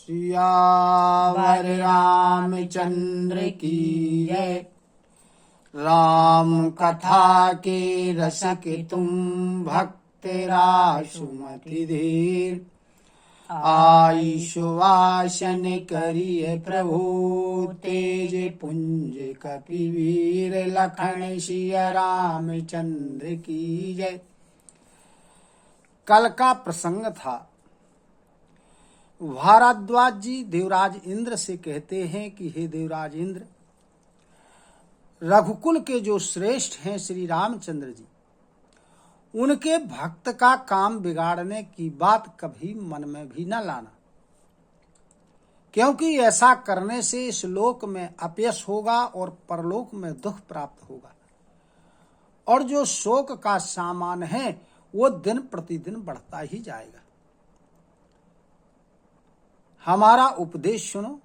सियावर रामचंद्र की जय। राम कथा के रसिक तुम भक्त रासुमति धीर। आई सुवासन करिय प्रभु तेज पुंज कपिवीर। लखन सिया रामचंद्र की जय। कल का प्रसंग था, भारद्वाज जी देवराज इंद्र से कहते हैं कि हे देवराज इंद्र, रघुकुल के जो श्रेष्ठ हैं श्री रामचंद्र जी, उनके भक्त का काम बिगाड़ने की बात कभी मन में भी न लाना, क्योंकि ऐसा करने से इस लोक में अपयश होगा और परलोक में दुख प्राप्त होगा, और जो शोक का सामान है वो दिन प्रतिदिन बढ़ता ही जाएगा। हमारा उपदेश सुनो।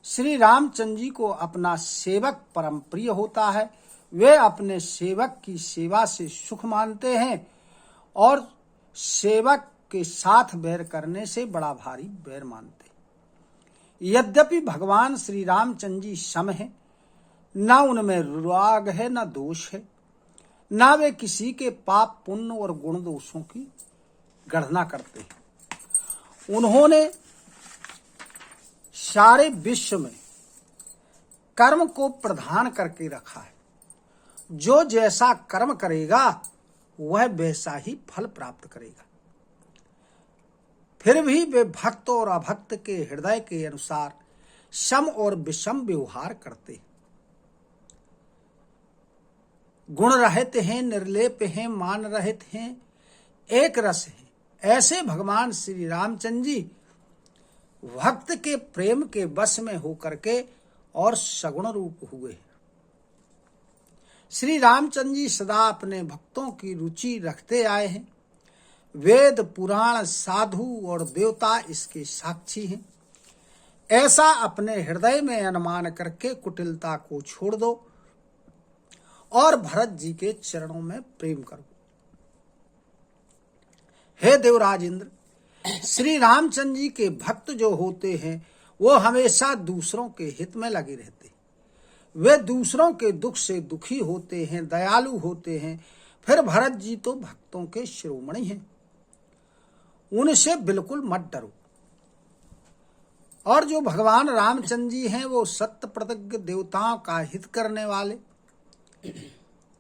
श्री रामचंद्र जी को अपना सेवक परम प्रिय होता है। वे अपने सेवक की सेवा से सुख मानते हैं और सेवक के साथ बैर करने से बड़ा भारी बैर मानते हैं। यद्यपि भगवान श्री रामचंद्र जी सम है, न उनमें राग है न दोष है, न वे किसी के पाप पुण्य और गुण दोषों की गणना करते हैं। उन्होंने सारे विश्व में कर्म को प्रधान करके रखा है। जो जैसा कर्म करेगा वह वैसा ही फल प्राप्त करेगा। फिर भी वे भक्त और अभक्त के हृदय के अनुसार सम और विषम व्यवहार करते हैं। गुण रहित हैं, निर्लेप हैं, मान रहित हैं, एक रस हैं। ऐसे भगवान श्री रामचंद्र जी भक्त के प्रेम के वश में होकर के और सगुण रूप हुए। श्री रामचंद्र जी सदा अपने भक्तों की रुचि रखते आए हैं। वेद पुराण साधु और देवता इसके साक्षी हैं। ऐसा अपने हृदय में अनुमान करके कुटिलता को छोड़ दो और भरत जी के चरणों में प्रेम करो। हे देवराज इंद्र, श्री रामचंद्र जी के भक्त जो होते हैं वो हमेशा दूसरों के हित में लगे रहते हैं। वे दूसरों के दुख से दुखी होते हैं, दयालु होते हैं। फिर भरत जी तो भक्तों के शिरोमणि हैं, उनसे बिल्कुल मत डरो। और जो भगवान रामचंद्र जी हैं वो सत्य प्रतिज्ञ देवताओं का हित करने वाले,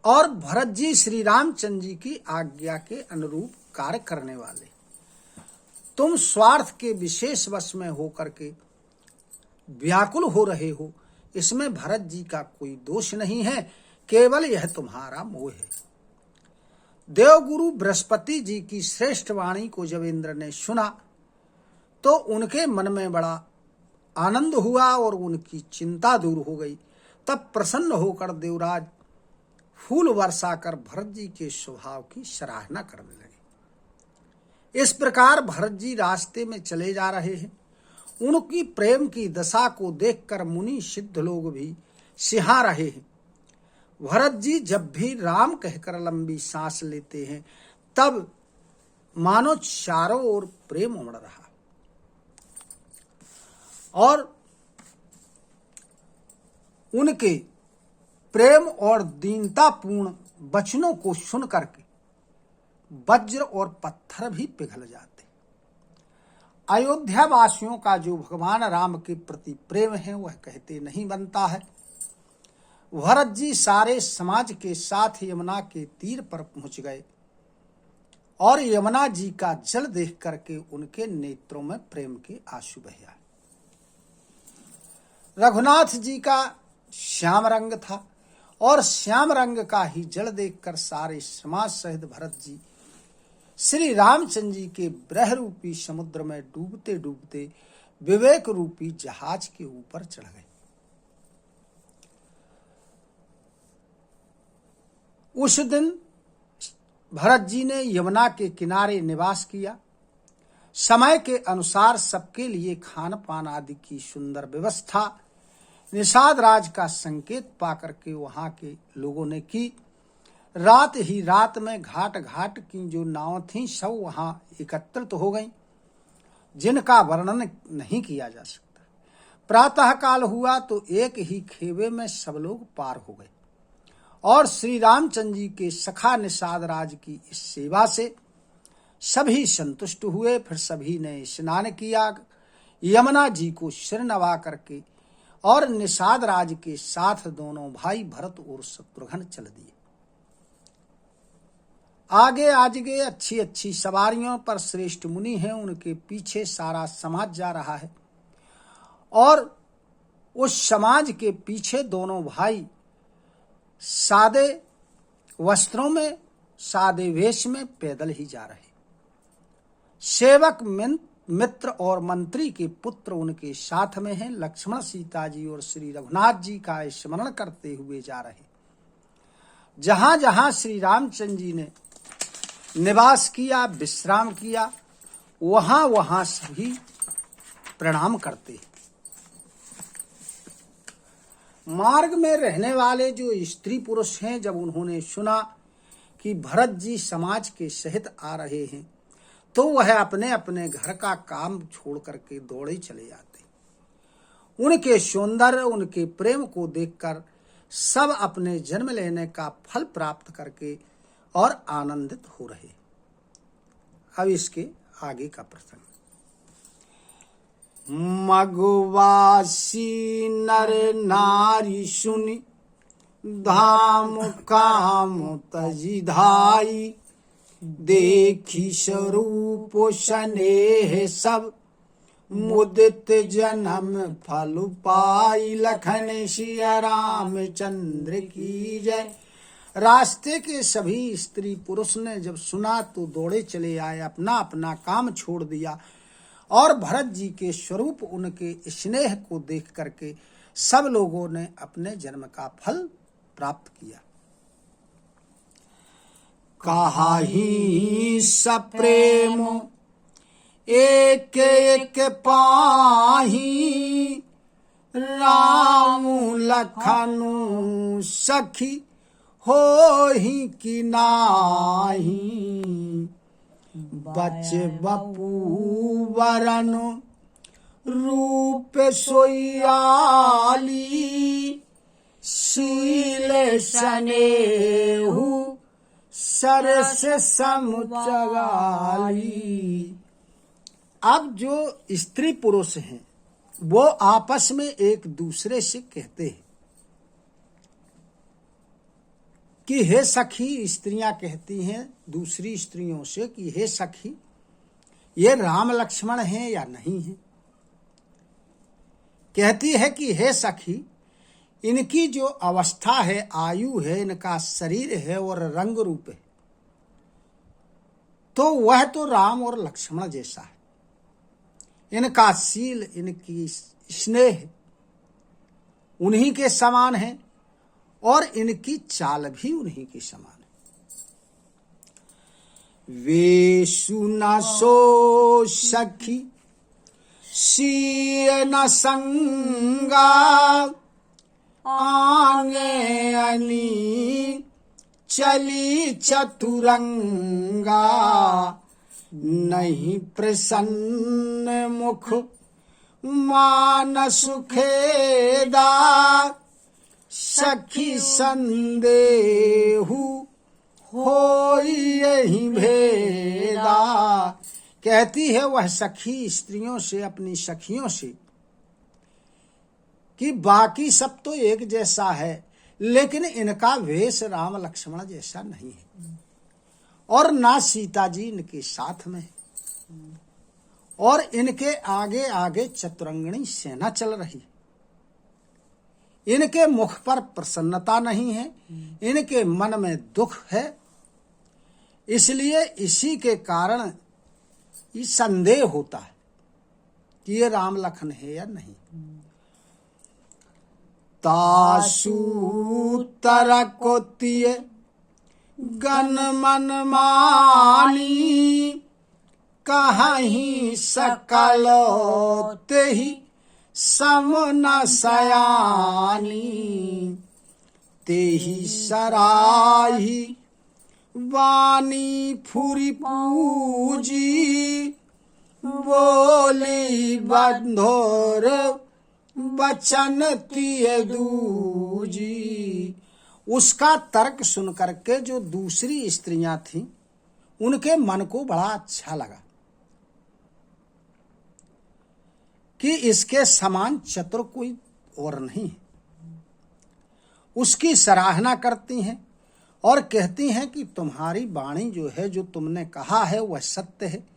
और भरत जी श्री रामचंद्र जी की आज्ञा के अनुरूप कार्य करने वाले। तुम स्वार्थ के विशेष वश में होकर के व्याकुल हो रहे हो, इसमें भरत जी का कोई दोष नहीं है, केवल यह तुम्हारा मोह है। देवगुरु बृहस्पति जी की श्रेष्ठ वाणी को जब इंद्र ने सुना तो उनके मन में बड़ा आनंद हुआ और उनकी चिंता दूर हो गई। तब प्रसन्न होकर देवराज फूल वर्षा कर भरत जी के स्वभाव की सराहना करने लगे। इस प्रकार भरत जी रास्ते में चले जा रहे हैं। उनकी प्रेम की दशा को देखकर मुनि सिद्ध लोग भी सिहा रहे हैं। भरत जी जब भी राम कहकर लंबी सांस लेते हैं तब मानो चारों ओर प्रेम उमड़ रहा, और उनके प्रेम और दीनतापूर्ण वचनों को सुन करके वज्र और पत्थर भी पिघल जाते। अयोध्या वासियों का जो भगवान राम के प्रति प्रेम है वह कहते नहीं बनता है। भरत जी सारे समाज के साथ यमुना के तीर पर पहुंच गए और यमुना जी का जल देख करके उनके नेत्रों में प्रेम के आंसू बह आए। रघुनाथ जी का श्याम रंग था और श्याम रंग का ही जल देखकर सारे समाज सहित भरत जी श्री रामचंद्र जी के ब्रह रूपी समुद्र में डूबते डूबते विवेक रूपी जहाज के ऊपर चढ़ गए। उस दिन भरत जी ने यमुना के किनारे निवास किया। समय के अनुसार सबके लिए खान पान आदि की सुंदर व्यवस्था निषाद राज का संकेत पाकर के वहां के लोगों ने की। रात ही रात में घाट घाट की जो नाव थी सब वहां एकत्रित हो गईं। जिनका वर्णन नहीं किया जा सकता। प्रातः काल हुआ तो एक ही खेवे में सब लोग पार हो गए और श्री रामचंद्र जी के सखा निषाद राज की इस सेवा से सभी संतुष्ट हुए। फिर सभी ने स्नान किया, यमुना जी को सिर नवा करके और निषाद राज के साथ दोनों भाई भरत और शत्रुघ्न चल दिए। आगे आगे अच्छी अच्छी सवारियों पर श्रेष्ठ मुनि हैं, उनके पीछे सारा समाज जा रहा है और उस समाज के पीछे दोनों भाई सादे वस्त्रों में, सादे वेश में पैदल ही जा रहे। सेवक मित्र और मंत्री के पुत्र उनके साथ में हैं। लक्ष्मण, सीता जी और श्री रघुनाथ जी का स्मरण करते हुए जा रहे। जहां जहां श्री रामचंद्र जी ने निवास किया, विश्राम किया, वहां वहां सभी प्रणाम करते हैं। मार्ग में रहने वाले जो स्त्री पुरुष हैं, जब उन्होंने सुना कि भरत जी समाज के सहित आ रहे हैं तो वह अपने अपने घर का काम छोड़ करके दौड़े चले जाते। उनके सौंदर्य, उनके प्रेम को देखकर सब अपने जन्म लेने का फल प्राप्त करके और आनंदित हो रहे। अब इसके आगे का प्रसंग। मगवासी नर नारी सुनि धाम काम तजी धाई, देखी स्वरूप स्नेह सब मुदित जन्म फल पाई, लखन सिया रामचंद्र की जय। रास्ते के सभी स्त्री पुरुष ने जब सुना तो दौड़े चले आए, अपना अपना काम छोड़ दिया और भरत जी के स्वरूप, उनके स्नेह को देख करके सब लोगों ने अपने जन्म का फल प्राप्त किया। काहि सप्रेम एक एक पाही, राम लखनु सखी होहि कि नाही, बच बपू वरन रूप सोयाली, शील सनेहु सरस समुचगाली। अब जो स्त्री पुरुष हैं वो आपस में एक दूसरे से कहते हैं कि हे सखी, स्त्रियां कहती हैं दूसरी स्त्रियों से कि हे सखी, ये राम लक्ष्मण हैं या नहीं है। कहती है कि हे सखी, इनकी जो अवस्था है, आयु है, इनका शरीर है और रंग रूप है, तो वह तो राम और लक्ष्मण जैसा है। इनका शील, इनकी स्नेह उन्हीं के समान है और इनकी चाल भी उन्हीं के समान है। वे सुना सो सखी सीय न संगा, आंगे अनी चली चतुरंगा, नहीं प्रसन्न मुख मान सुखेदा, सखी संदेहु हो यही भेदा। कहती है वह सखी स्त्रियों से, अपनी सखियों से, कि बाकी सब तो एक जैसा है, लेकिन इनका वेश राम लक्ष्मण जैसा नहीं है और ना सीता जी इनके साथ में है और इनके आगे आगे चतुरंगणी सेना चल रही। इनके मुख पर प्रसन्नता नहीं है, इनके मन में दुख है। इसलिए इसी के कारण ये संदेह होता है कि ये राम लखन है या नहीं। तासु तरकोतिय गन मन मानी, कहीं सकल तेहि सम न सयानी, तेहि सराही वाणी फुरी पूजी, बोली बंधोर बचन तिय दूजी। उसका तर्क सुन करके जो दूसरी स्त्रियां थीं उनके मन को बड़ा अच्छा लगा कि इसके समान चतुर कोई और नहीं है। उसकी सराहना करती हैं और कहती हैं कि तुम्हारी वाणी जो है, जो तुमने कहा है वह सत्य है।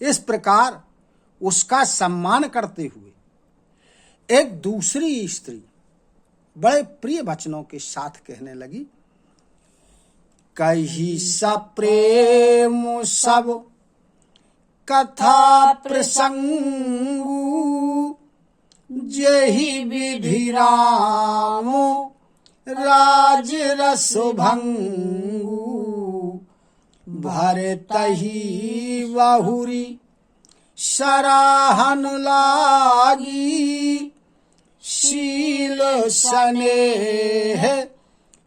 इस प्रकार उसका सम्मान करते हुए एक दूसरी स्त्री बड़े प्रिय वचनों के साथ कहने लगी, कही सप्रेम सब कथा प्रसंगु, जेहि विधि रामो राज रस भंगु। भरतहि बहुरी सराहन लागी, शील स्नेह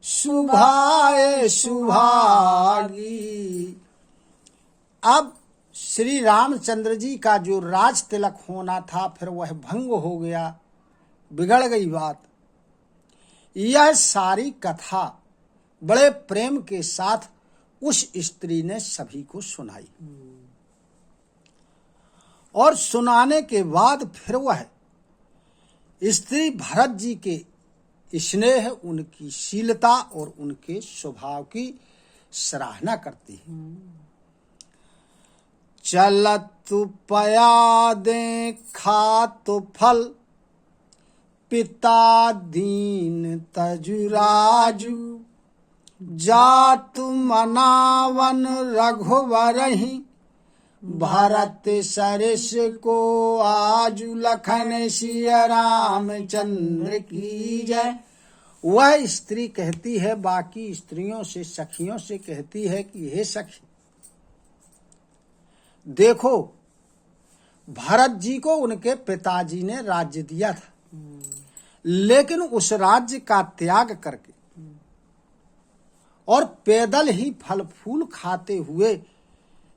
शुभाए शुभागी। अब श्री रामचंद्र जी का जो राज तिलक होना था फिर वह भंग हो गया, बिगड़ गई बात। यह सारी कथा बड़े प्रेम के साथ उस स्त्री ने सभी को सुनाई और सुनाने के बाद फिर वह स्त्री भरत जी के स्नेह, उनकी शीलता और उनके स्वभाव की सराहना करती है। चलत पया दे खात फल, पिता दीन तजुराजू। जात मनावन रघुवरहि, भरत सरिस को आजू। लखन सिया रामचंद्र की जय। वह स्त्री कहती है, बाकी स्त्रियों से, सखियों से कहती है कि हे सखी, देखो भरत जी को उनके पिताजी ने राज्य दिया था, लेकिन उस राज्य का त्याग करके और पैदल ही फल फूल खाते हुए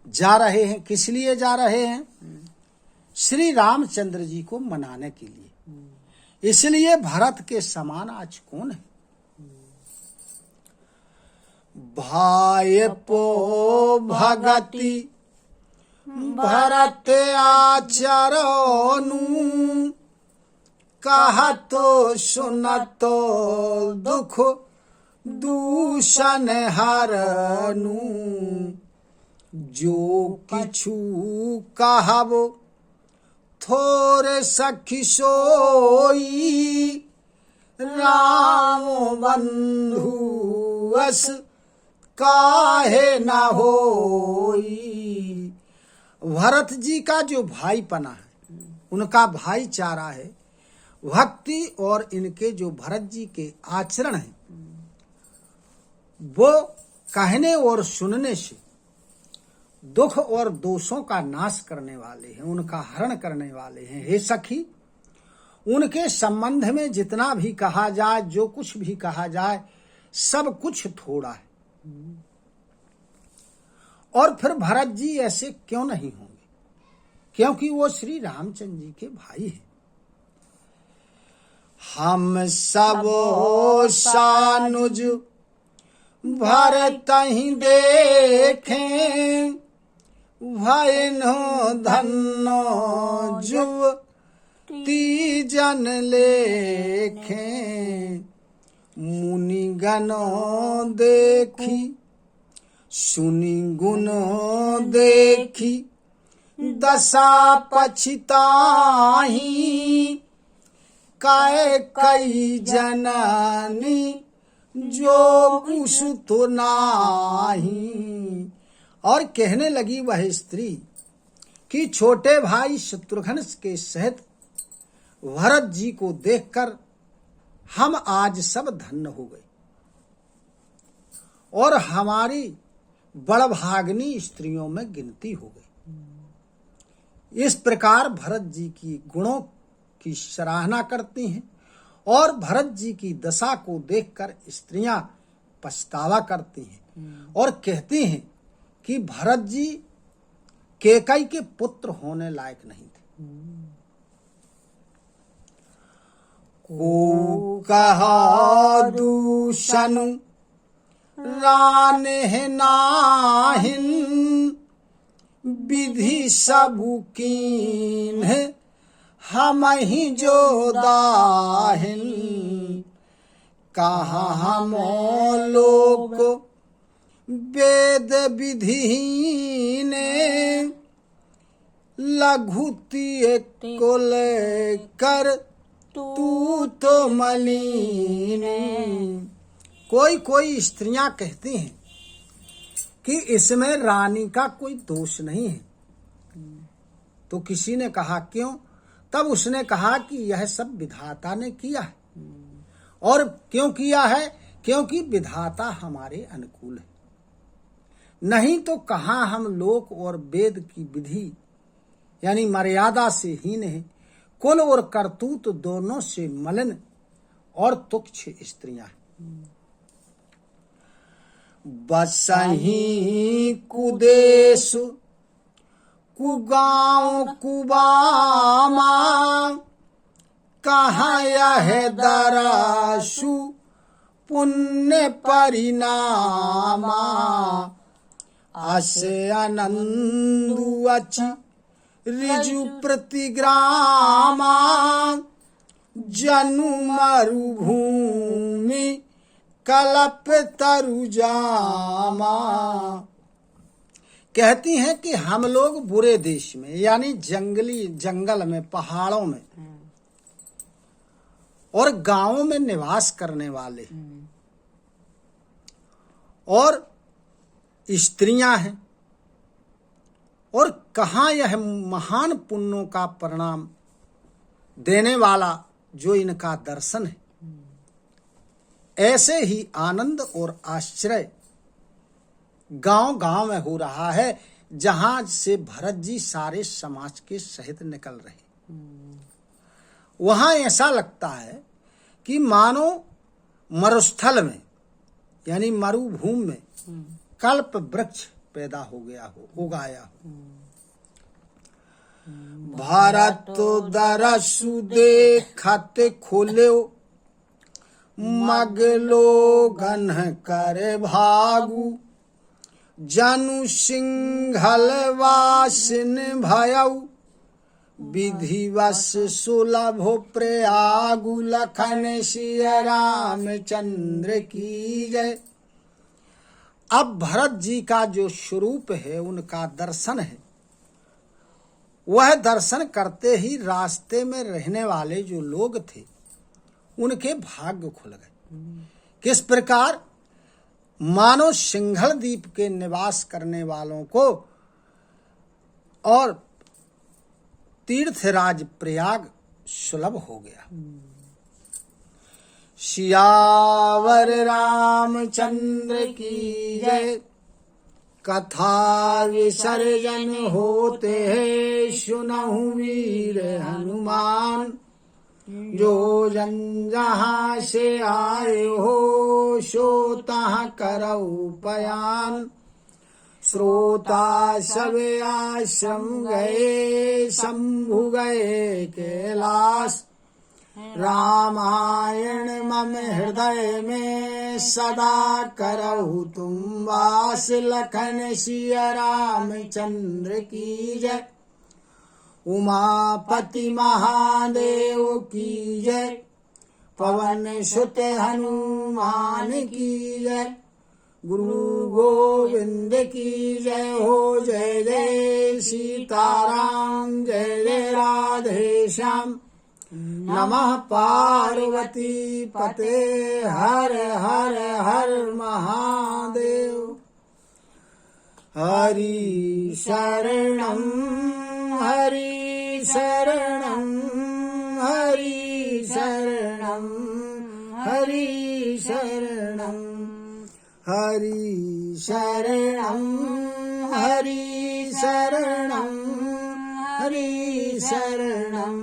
जा रहे हैं। किस लिए जा रहे हैं? श्री रामचंद्र जी को मनाने के लिए। इसलिए भरत के समान आज कौन है? भाई पो भगति भरत आचरणु, कहतो सुनतो दुख दूषण हरनु। जो किछु कहबो थोरे सखी सोई, राम बंधु अस काहे न होई। भरत जी का जो भाईपना है, उनका भाईचारा है, भक्ति और इनके जो भरत जी के आचरण है, वो कहने और सुनने से दुख और दोषों का नाश करने वाले हैं, उनका हरण करने वाले हैं। हे सखी, उनके संबंध में जितना भी कहा जाए, जो कुछ भी कहा जाए, सब कुछ थोड़ा है। और फिर भरत जी ऐसे क्यों नहीं होंगे? क्योंकि वो श्री रामचंद्र जी के भाई हैं। हम सब सानुज भरत ही देखें, भयनो धन्नो जुव तीजन लेखें। मुनि गनो देखी सुनि गुनो देखी, दशा पछिताही। काय कई जननी जो कुसुत नाही। और कहने लगी वह स्त्री कि छोटे भाई शत्रुघ्न के सहित भरत जी को देखकर हम आज सब धन्य हो गए और हमारी बड़भाग्नि स्त्रियों में गिनती हो गई। इस प्रकार भरत जी की गुणों की सराहना करती हैं और भरत जी की दशा को देखकर स्त्रियां पछतावा करती हैं और कहती हैं कि भरत जी केकई के पुत्र होने लायक नहीं थे। को कहा दूषण राने नाहिन, विधि सबु कीन हम ही जो दाहिन। कहाँ हम लोग वेद विधि ने, लघुति को लेकर तू तो मलिन। कोई कोई स्त्रियां कहती हैं कि इसमें रानी का कोई दोष नहीं है। तो किसी ने कहा क्यों? तब उसने कहा कि यह सब विधाता ने किया है। और क्यों किया है? क्योंकि विधाता हमारे अनुकूल है। नहीं तो कहाँ हम लोक और वेद की विधि यानी मर्यादा से हीन है। कुल और करतूत दोनों से मलिन और तुच्छ स्त्रियां हैं। बसही कुदेश कुगांव कुबामा, कहाँ यह दराशु पुण्य परिणामा। असे आनंदु अचि ऋजु प्रतिग्रामा, जनु मरुभूमि कलप तरुजामा। कहती हैं कि हम लोग बुरे देश में यानी जंगल में, पहाड़ों में और गांवों में निवास करने वाले और स्त्रियां हैं, और कहाँ यह महान पुण्यों का परिणाम देने वाला जो इनका दर्शन है। ऐसे ही आनंद और आश्चर्य गांव गांव में हो रहा है, जहां से भरत जी सारे समाज के सहित निकल रहे। वहां ऐसा लगता है कि मानो मरुस्थल में यानी मरुभूमि में कल्प वृक्ष पैदा हो गया हो, उगाया हो। भारत दरसु देखत खोल्यो, मगलो गन कर भागु। जनु सिंघल वासिन भयउ, विधिवश सुलभो प्रयागु। लखन सिया रामचंद्र की जय। अब भरत जी का जो स्वरूप है, उनका दर्शन है, वह दर्शन करते ही रास्ते में रहने वाले जो लोग थे उनके भाग्य खुल गए। किस प्रकार? मानो सिंघल द्वीप के निवास करने वालों को और तीर्थराज प्रयाग सुलभ हो गया। सियावर रामचंद्र की जय। कथा विसर्जन होते हैं, सुनहु वीर हनुमान। जो जन जहाँ से आए हो, सो तहाँ करऊ पयान। श्रोता सब आश्रम गए, शंभु गए कैलाश। रामायण मम हृदय में सदा करहु तुम वास। लखन सिया रामचंद्र की जय। उमापति महादेव की जय। पवन सुत हनुमान की जय। गुरु गोविंद की जय हो। जय जय सीताराम, जय जय राधे श्याम। नमः पार्वती पते, हर हर हर महादेव। हरि शरणं हरि शरणं हरि शरणं हरि शरणं हरि शरणं हरि शरणं हरि शरणं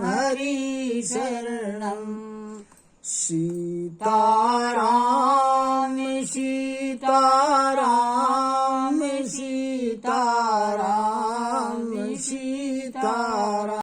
हरि शरणं। सीताराम